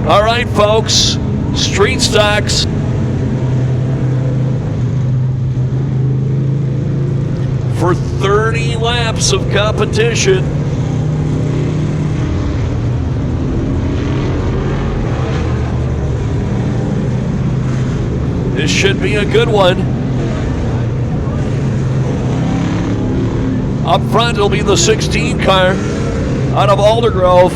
All right, folks, street stocks. For 30 laps of competition. This should be a good one. Up front, it'll be the 16 car out of Aldergrove.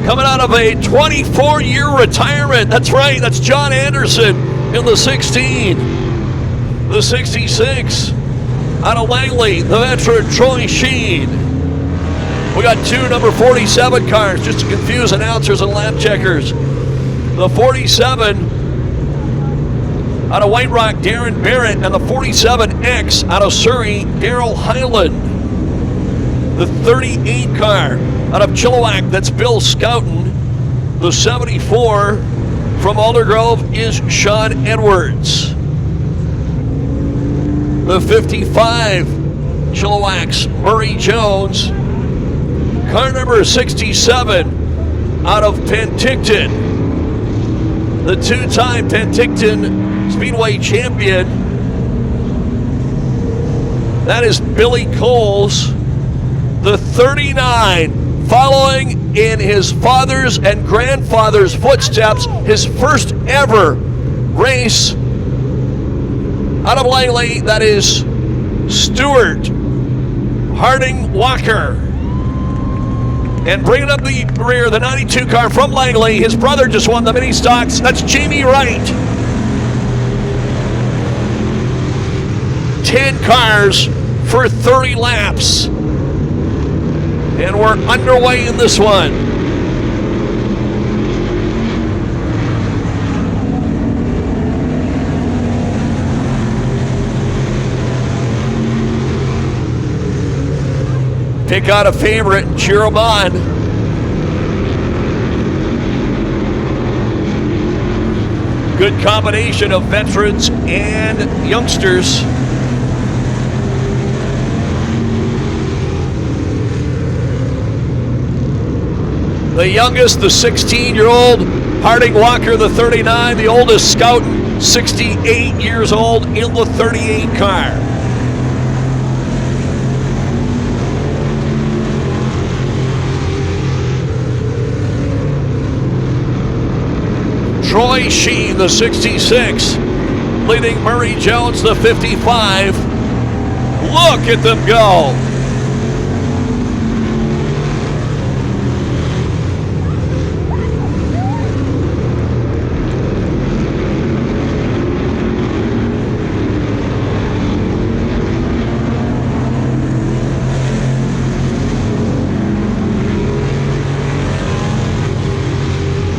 Coming out of a 24-year retirement. That's right, that's John Anderson in the 16. The 66 out of Langley, the veteran Troy Sheen. We got two number 47 cars, just to confuse announcers and lap checkers. The 47 out of White Rock, Darren Barrett, and the 47X out of Surrey, Daryl Hyland. The 38 car out of Chilliwack, that's Bill Scouten. The 74 from Aldergrove is Sean Edwards. The 55, Chilliwack's Murray Jones. Car number 67 out of Penticton. The two-time Penticton Speedway champion. That is Billy Coles. The 39, following in his father's and grandfather's footsteps, his first ever race out of Langley. That is Stuart Harding Walker. And bringing up the rear, the 92 car from Langley. His brother just won the mini stocks. That's Jamie Wright. 10 cars for 30 laps. And we're underway in this one. Pick out a favorite and cheer them on. Good combination of veterans and youngsters. The youngest, the 16-year-old Harding Walker, the 39. The oldest, Scouten, 68 years old in the 38 car. Troy Sheen, the 66, leading Murray Jones, the 55. Look at them go.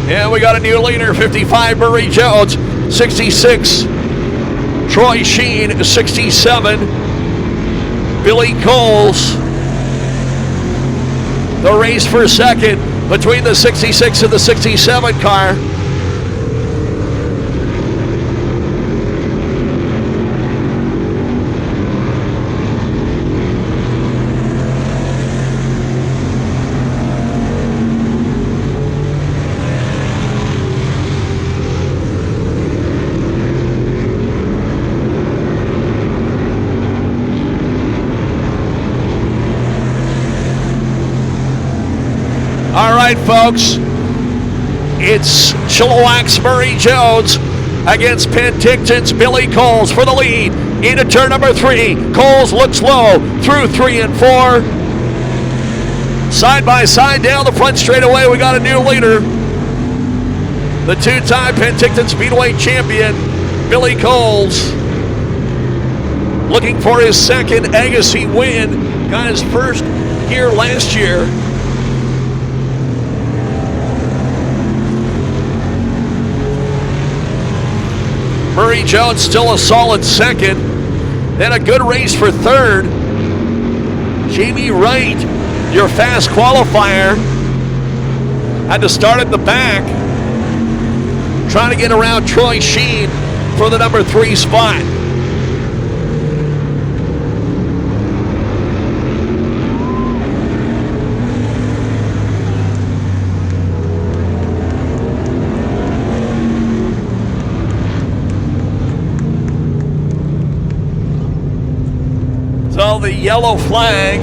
Yeah, we got a new leader, 55, Murray Jones, 66, Troy Sheen, 67, Billy Coles. The race for second between the 66 and the 67 car. All right, folks, it's Chilliwack's Murray Jones against Penticton's Billy Coles for the lead into turn number 3. Coles looks low through 3 and 4. Side by side down the front straightaway, we got a new leader. The two-time Penticton Speedway champion, Billy Coles, looking for his second Agassi win. Got his first here last year. Murray Jones still a solid second. Then a good race for third. Jamie Wright, your fast qualifier, had to start at the back, trying to get around Troy Sheen for the number 3 spot. Now the yellow flag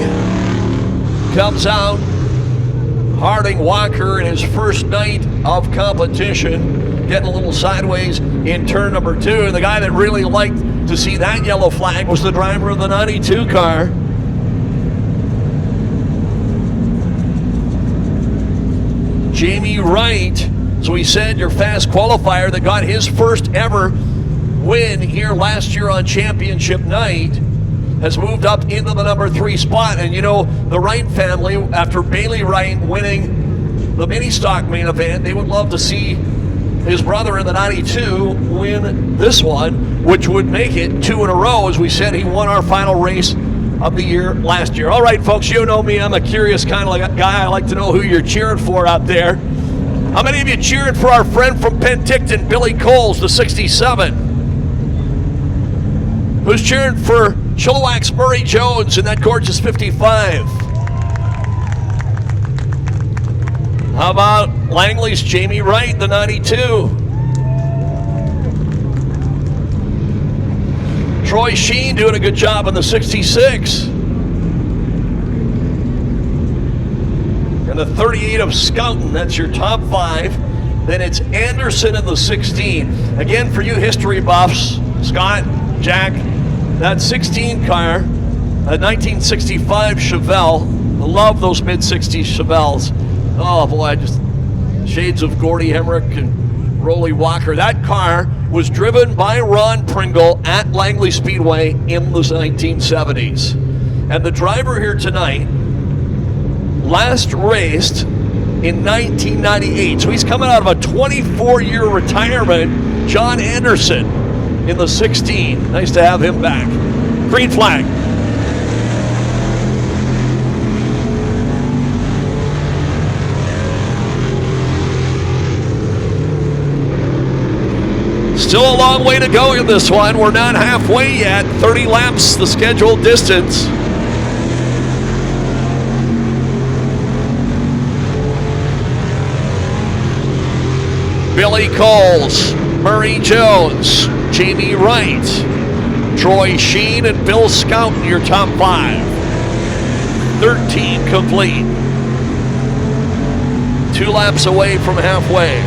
comes out. Harding Walker in his first night of competition, getting a little sideways in turn number 2. And the guy that really liked to see that yellow flag was the driver of the 92 car. Jamie Wright, so he said your fast qualifier that got his first ever win here last year on championship night, has moved up into the number 3 spot. And you know, the Wright family, after Bailey Wright winning the mini stock main event, they would love to see his brother in the 92 win this one, which would make it 2 in a row. As we said, he won our final race of the year last year. All right, folks, you know me. I'm a curious kind of guy. I like to know who you're cheering for out there. How many of you cheering for our friend from Penticton, Billy Coles, the 67? Who's cheering for Chilliwack's Murray Jones in that gorgeous 55? How about Langley's Jamie Wright, the 92? Troy Sheen doing a good job on the 66. And the 38 of Scouten, that's your top 5. Then it's Anderson in the 16. Again, for you history buffs, Scott, Jack, that 16 car, a 1965 Chevelle. I love those mid-60s Chevelles. Oh boy, just shades of Gordy Hemrick and Rolly Walker. That car was driven by Ron Pringle at Langley Speedway in the 1970s. And the driver here tonight last raced in 1998. So he's coming out of a 24-year retirement, John Anderson in the 16. Nice to have him back. Green flag. Still a long way to go in this one. We're not halfway yet. 30 laps, the scheduled distance. Billy Coles, Murray Jones, Jamie Wright, Troy Sheen, and Bill Scouten, your top 5. 13 complete. 2 laps away from halfway.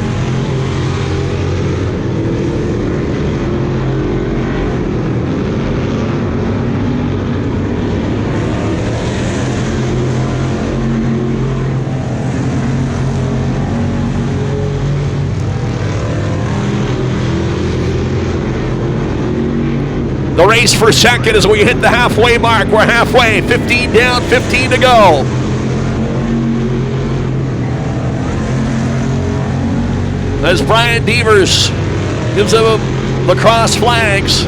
The race for second as we hit the halfway mark. We're halfway, 15 down, 15 to go. As Brian Devers gives them lacrosse flags.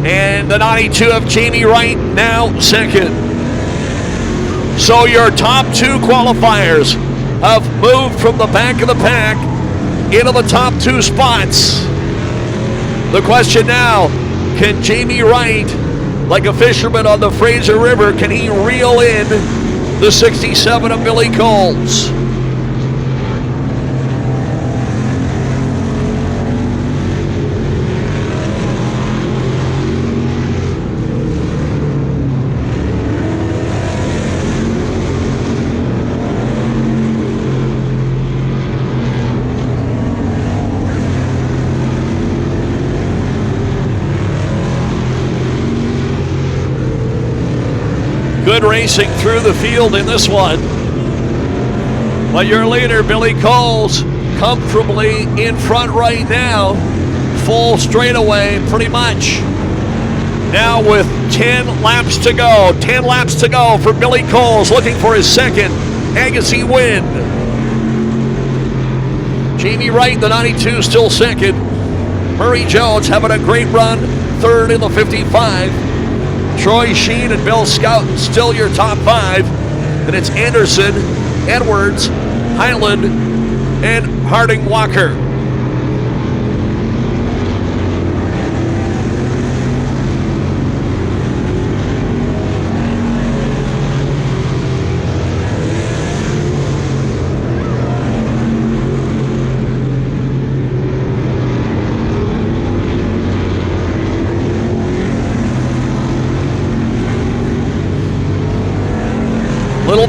And the 92 of Jamie Wright now second. So your top 2 qualifiers have moved from the back of the pack into the top 2 spots. The question now, can Jamie Wright, like a fisherman on the Fraser River, can he reel in the 67 of Billy Coles? Good racing through the field in this one. But your leader, Billy Coles, comfortably in front right now. Full straightaway, pretty much. Now with 10 laps to go. 10 laps to go for Billy Coles, looking for his second Agassi win. Jamie Wright, the 92, still second. Murray Jones having a great run, third in the 55. Troy Sheen and Bill Scouten still your top 5. And it's Anderson, Edwards, Highland, and Harding Walker.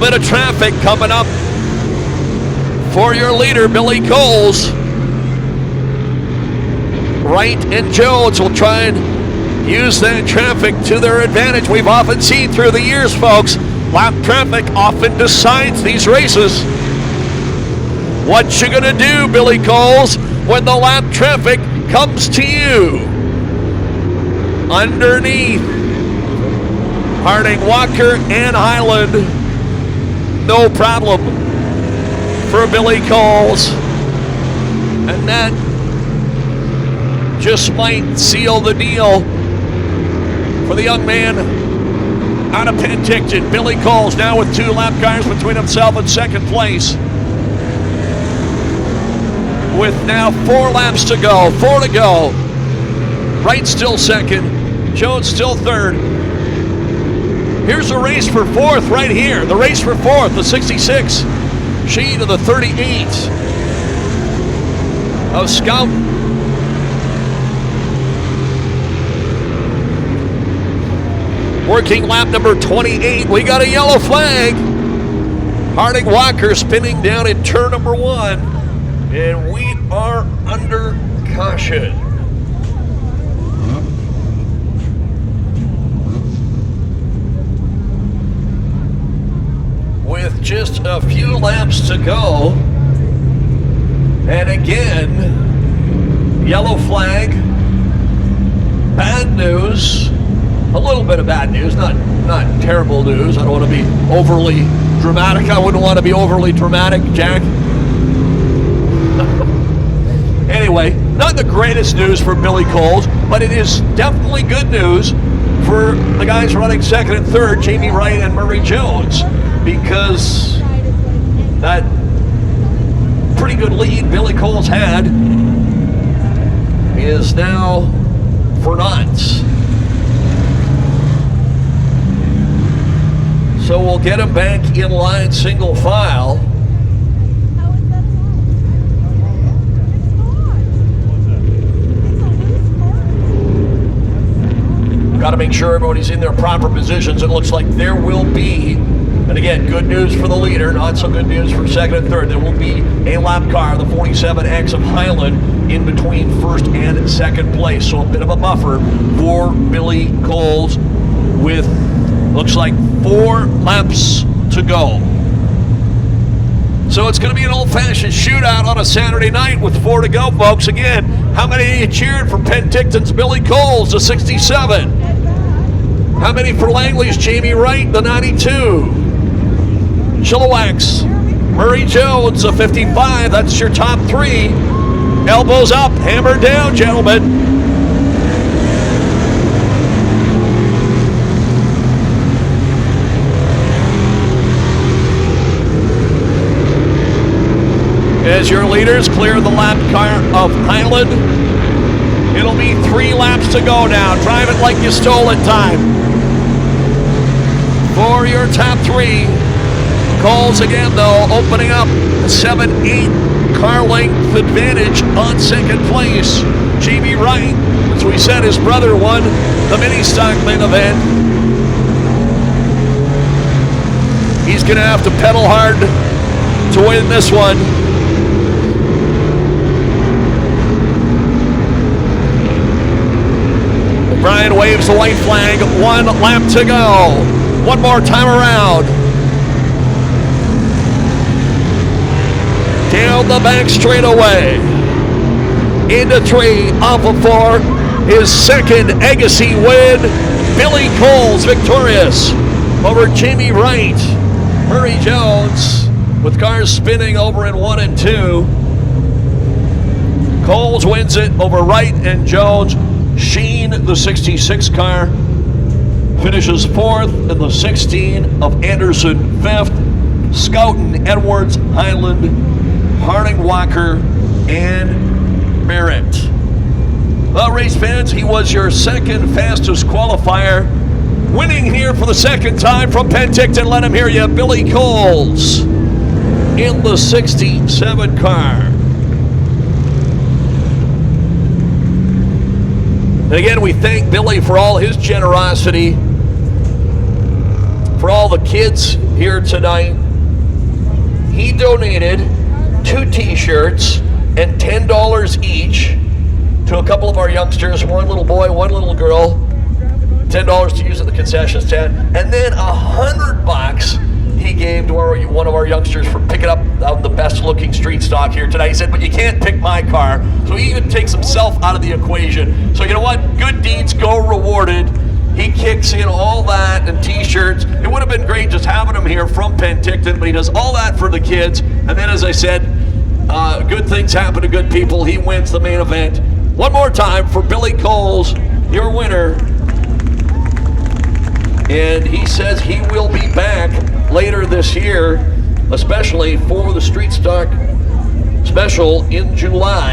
bit of traffic coming up for your leader, Billy Coles. Wright and Jones will try and use that traffic to their advantage. We've often seen through the years, folks, lap traffic often decides these races. What you gonna do, Billy Coles, when the lap traffic comes to you? Underneath Harding, Walker, and Highland, no problem for Billy Coles. And that just might seal the deal for the young man out of Penticton. Billy Coles now with 2 lap cars between himself and second place. With now 4 laps to go, 4 to go. Wright still second, Jones still third. Here's the race for 4th right here. The race for 4th, the 66. Sheen to the 38 of Scout. Working lap number 28. We got a yellow flag. Harding Walker spinning down in turn number 1. And we are under caution. With just a few laps to go. And again, yellow flag. Bad news. A little bit of bad news, not terrible news. I don't want to be overly dramatic. I wouldn't want to be overly dramatic, Jack. Anyway, not the greatest news for Billy Coles, but it is definitely good news for the guys running second and third, Jamie Wright and Murray Jones, because that pretty good lead Billy Coles had is now for naught. So we'll get him back in line single file. Got to make sure everybody's in their proper positions. It looks like there will be, and again, good news for the leader, not so good news for second and third. There will be a lap car, the 47X of Highland, in between first and second place. So a bit of a buffer for Billy Coles with, looks like 4 laps to go. So it's going to be an old-fashioned shootout on a Saturday night with 4 to go, folks. Again, how many of you cheered for Penticton's Billy Coles, the 67? How many for Langley's Jamie Wright, the 92? Chilliwack's Murray Jones, the 55. That's your top 3. Elbows up, hammer down, gentlemen. As your leaders clear the lap car of Highland, it'll be 3 laps to go now. Drive it like you stole it time. For your top 3, Coles again though, opening up a 7-8 car length advantage on second place. Jamie Wright, as we said, his brother won the mini stock main event. He's gonna have to pedal hard to win this one. Brian waves the white flag. 1 lap to go. One more time around. Down the back straightaway. Into 3, off of 4. His second Agassi win. Billy Coles victorious over Jamie Wright. Murray Jones with cars spinning over in 1 and 2. Coles wins it over Wright and Jones. Sheen, the 66 car, finishes 4th in the 16 of Anderson 5th. Scouten, Edwards, Highland, Harding, Walker, and Merritt. Well, race fans, he was your second fastest qualifier. Winning here for the second time from Penticton. Let him hear you, Billy Coles in the 67 car. And again, we thank Billy for all his generosity for all the kids here tonight. He donated 2 t-shirts and $10 each to a couple of our youngsters, one little boy, one little girl. $10 to use at the concession stand, and then $100 he gave to one of our youngsters for picking up the best looking street stock here tonight. He said, but you can't pick my car. So he even takes himself out of the equation. So you know what? Good deeds go rewarded. He kicks in all that and t-shirts. It would have been great just having him here from Penticton, but he does all that for the kids. And then, as I said, good things happen to good people. He wins the main event. One more time for Billy Coles, your winner. And he says he will be back later this year, especially for the Street Stock Special in July.